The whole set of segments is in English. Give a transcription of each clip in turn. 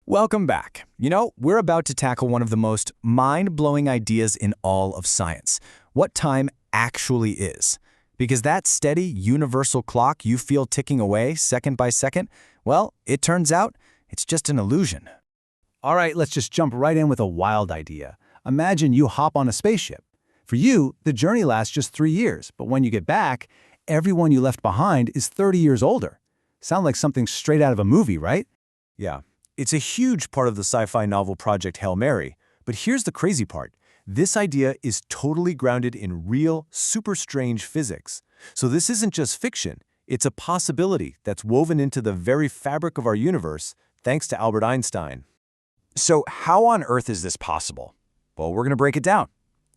Welcome back. We're about to tackle one of the most mind-blowing ideas in all of science, what time actually is. Because that steady, universal clock you feel ticking away second by second, well, it turns out it's just an illusion. All right, let's just jump right in with a wild idea. Imagine you hop on a spaceship. For you, the journey lasts just 3 years, but when you get back, everyone you left behind is 30 years older. Sound like something straight out of a movie, right? Yeah, it's a huge part of the sci-fi novel Project Hail Mary. But here's the crazy part. This idea is totally grounded in real, super strange physics. So this isn't just fiction. It's a possibility that's woven into the very fabric of our universe, thanks to Albert Einstein. So how on earth is this possible? Well, we're going to break it down.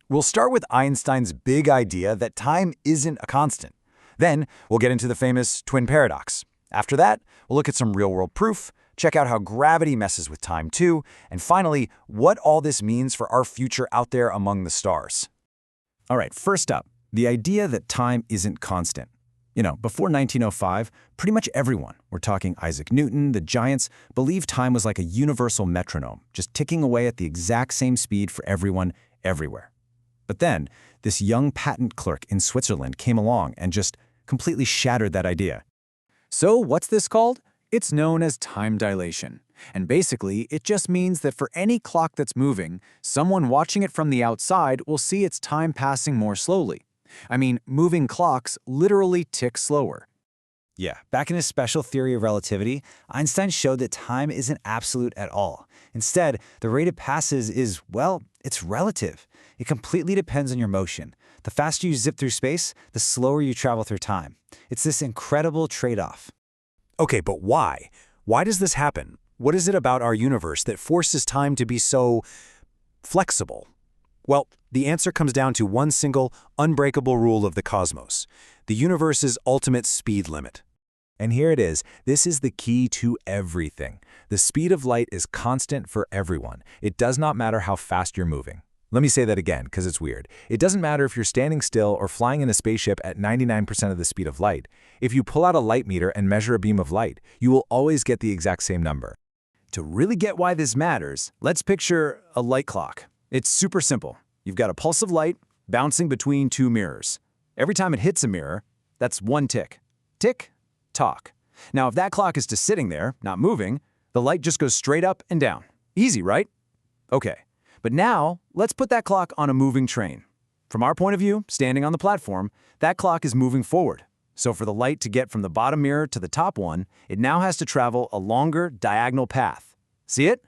We'll start with Einstein's big idea that time isn't a constant. Then we'll get into the famous twin paradox. After that, we'll look at some real-world proof, check out how gravity messes with time too, and finally, what all this means for our future out there among the stars. All right, first up, the idea that time isn't constant. Before 1905, pretty much everyone, we're talking Isaac Newton, the giants, believed time was like a universal metronome, just ticking away at the exact same speed for everyone, everywhere. But then, this young patent clerk in Switzerland came along and just completely shattered that idea. So what's this called? It's known as time dilation. And basically, it just means that for any clock that's moving, someone watching it from the outside will see its time passing more slowly. I mean, moving clocks literally tick slower. Yeah, back in his special theory of relativity, Einstein showed that time isn't absolute at all. Instead, the rate it passes is, well, it's relative. It completely depends on your motion. The faster you zip through space, the slower you travel through time. It's this incredible trade-off. Okay, but why? Why does this happen? What is it about our universe that forces time to be so flexible? Well, the answer comes down to one single, unbreakable rule of the cosmos, the universe's ultimate speed limit. And here it is. This is the key to everything. The speed of light is constant for everyone. It does not matter how fast you're moving. Let me say that again, because it's weird. It doesn't matter if you're standing still or flying in a spaceship at 99% of the speed of light. If you pull out a light meter and measure a beam of light, you will always get the exact same number. To really get why this matters, let's picture a light clock. It's super simple. You've got a pulse of light bouncing between two mirrors. Every time it hits a mirror, that's one tick. Tick, tock. Now, if that clock is just sitting there, not moving, the light just goes straight up and down. Easy, right? Okay. But now, let's put that clock on a moving train. From our point of view, standing on the platform, that clock is moving forward. So for the light to get from the bottom mirror to the top one, it now has to travel a longer diagonal path. See it?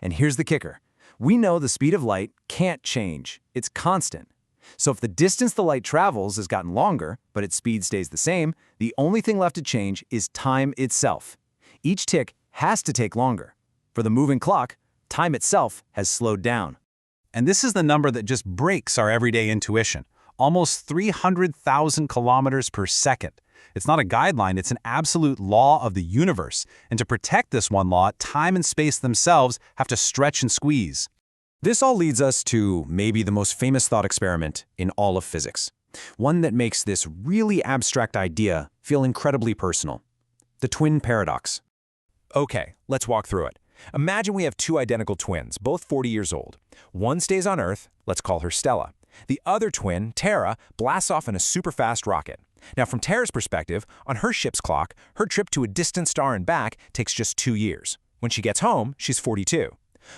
And here's the kicker. We know the speed of light can't change. It's constant. So if the distance the light travels has gotten longer, but its speed stays the same, the only thing left to change is time itself. Each tick has to take longer. For the moving clock, time itself has slowed down. And this is the number that just breaks our everyday intuition. Almost 300,000 kilometers per second. It's not a guideline, it's an absolute law of the universe. And to protect this one law, time and space themselves have to stretch and squeeze. This all leads us to maybe the most famous thought experiment in all of physics. One that makes this really abstract idea feel incredibly personal. The twin paradox. Okay, let's walk through it. Imagine we have two identical twins, both 40 years old. One stays on Earth, let's call her Stella. The other twin, Tara, blasts off in a super-fast rocket. Now, from Tara's perspective, on her ship's clock, her trip to a distant star and back takes just 2 years. When she gets home, she's 42.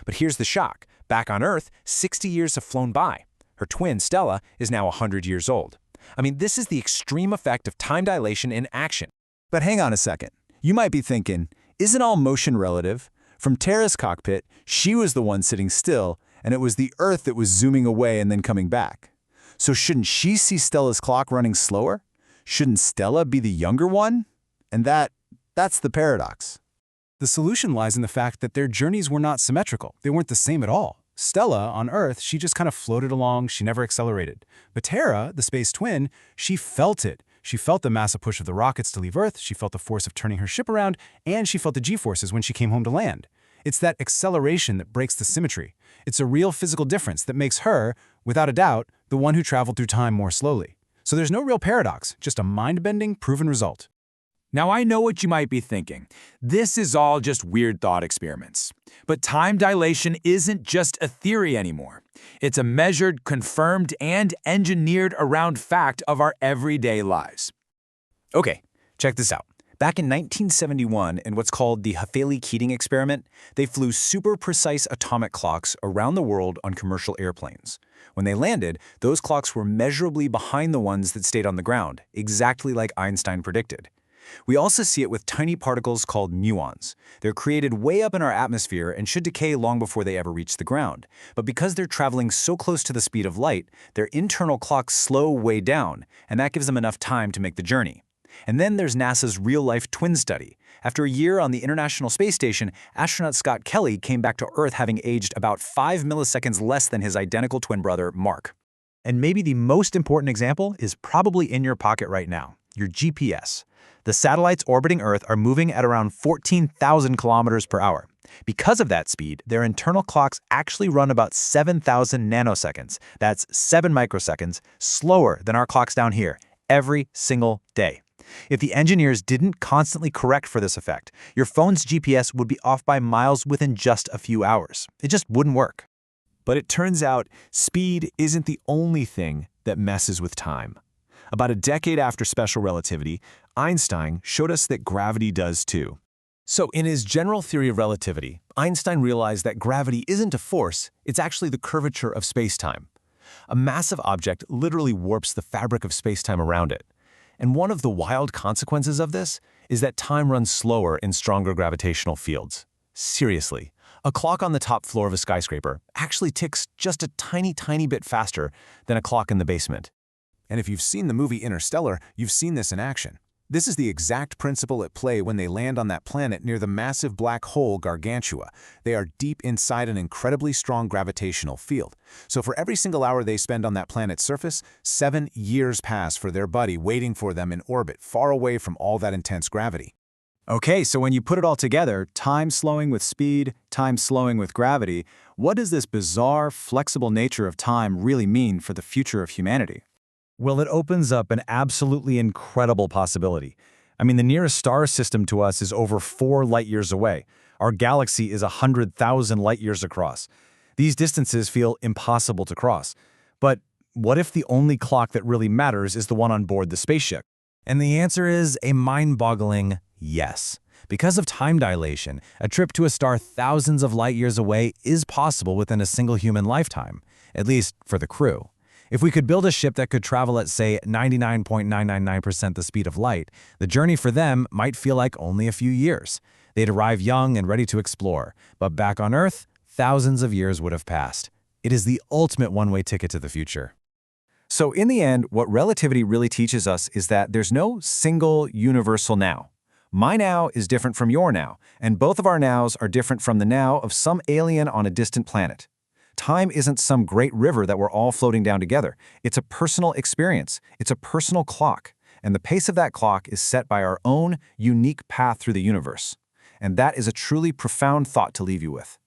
But here's the shock. Back on Earth, 60 years have flown by. Her twin, Stella, is now 100 years old. I mean, this is the extreme effect of time dilation in action. But hang on a second. You might be thinking, isn't all motion relative? From Tara's cockpit, she was the one sitting still, and it was the Earth that was zooming away and then coming back. So shouldn't she see Stella's clock running slower? Shouldn't Stella be the younger one? And that's the paradox. The solution lies in the fact that their journeys were not symmetrical. They weren't the same at all. Stella, on Earth, she just kind of floated along, she never accelerated. But Tara, the space twin, she felt it. She felt the massive push of the rockets to leave Earth, she felt the force of turning her ship around, and she felt the G-forces when she came home to land. It's that acceleration that breaks the symmetry. It's a real physical difference that makes her, without a doubt, the one who traveled through time more slowly. So there's no real paradox, just a mind-bending, proven result. Now I know what you might be thinking. This is all just weird thought experiments. But time dilation isn't just a theory anymore. It's a measured, confirmed, and engineered around fact of our everyday lives. Okay, check this out. Back in 1971, in what's called the Hafele-Keating experiment, they flew super-precise atomic clocks around the world on commercial airplanes. When they landed, those clocks were measurably behind the ones that stayed on the ground, exactly like Einstein predicted. We also see it with tiny particles called muons. They're created way up in our atmosphere and should decay long before they ever reach the ground. But because they're traveling so close to the speed of light, their internal clocks slow way down, and that gives them enough time to make the journey. And then there's NASA's real-life twin study. After a year on the International Space Station, astronaut Scott Kelly came back to Earth having aged about 5 milliseconds less than his identical twin brother, Mark. And maybe the most important example is probably in your pocket right now, your GPS. The satellites orbiting Earth are moving at around 14,000 kilometers per hour. Because of that speed, their internal clocks actually run about 7,000 nanoseconds. That's 7 microseconds, slower than our clocks down here, every single day. If the engineers didn't constantly correct for this effect, your phone's GPS would be off by miles within just a few hours. It just wouldn't work. But it turns out speed isn't the only thing that messes with time. About a decade after special relativity, Einstein showed us that gravity does too. So in his general theory of relativity, Einstein realized that gravity isn't a force, it's actually the curvature of space-time. A massive object literally warps the fabric of space-time around it. And one of the wild consequences of this is that time runs slower in stronger gravitational fields. Seriously, a clock on the top floor of a skyscraper actually ticks just a tiny bit faster than a clock in the basement. And if you've seen the movie Interstellar, you've seen this in action. This is the exact principle at play when they land on that planet near the massive black hole Gargantua. They are deep inside an incredibly strong gravitational field. So for every single hour they spend on that planet's surface, 7 years pass for their buddy waiting for them in orbit, far away from all that intense gravity. Okay, so when you put it all together, time slowing with speed, time slowing with gravity, what does this bizarre, flexible nature of time really mean for the future of humanity? Well, it opens up an absolutely incredible possibility. I mean, the nearest star system to us is over 4 light-years away. Our galaxy is 100,000 light-years across. These distances feel impossible to cross. But what if the only clock that really matters is the one on board the spaceship? And the answer is a mind-boggling yes. Because of time dilation, a trip to a star thousands of light-years away is possible within a single human lifetime, at least for the crew. If we could build a ship that could travel at, say, 99.999% the speed of light, the journey for them might feel like only a few years. They'd arrive young and ready to explore, but back on Earth, thousands of years would have passed. It is the ultimate one-way ticket to the future. So in the end, what relativity really teaches us is that there's no single universal now. My now is different from your now, and both of our nows are different from the now of some alien on a distant planet. Time isn't some great river that we're all floating down together. It's a personal experience. It's a personal clock. And the pace of that clock is set by our own unique path through the universe. And that is a truly profound thought to leave you with.